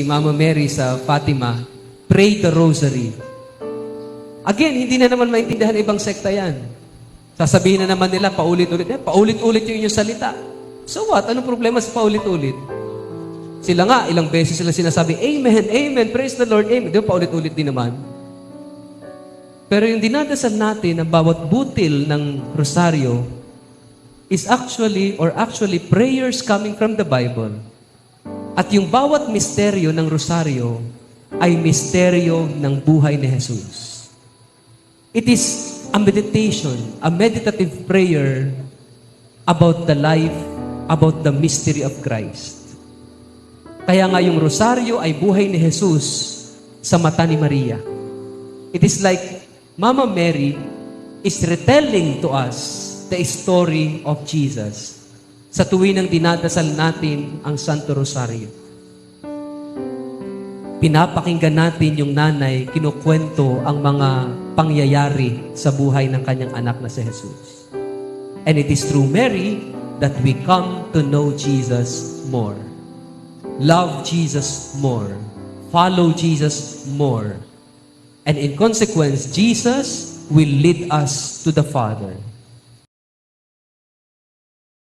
si Mama Mary sa Fatima, pray the rosary. Again, hindi na naman maintindihan ng ibang sekta yan. Sasabihin na naman nila, paulit-ulit. Paulit-ulit yung inyong salita. So what? Anong problema sa paulit-ulit? Sila nga, ilang beses sila sinasabi, Amen, Amen, praise the Lord, Amen. Di ba paulit-ulit din naman? Pero yung dinadasal natin ng bawat butil ng rosaryo is actually prayers coming from the Bible. At yung bawat misteryo ng rosaryo ay misteryo ng buhay ni Jesus. It is a meditation, a meditative prayer about the life, about the mystery of Christ. Kaya nga yung rosaryo ay buhay ni Jesus sa mata ni Maria. It is like Mama Mary is retelling to us the story of Jesus sa tuwing ng dinadasal natin ang Santo Rosario. Pinapakinggan natin yung nanay, kinukwento ang mga pangyayari sa buhay ng kanyang anak na si Jesus. And it is through Mary that we come to know Jesus more. Love Jesus more. Follow Jesus more. And in consequence, Jesus will lead us to the Father.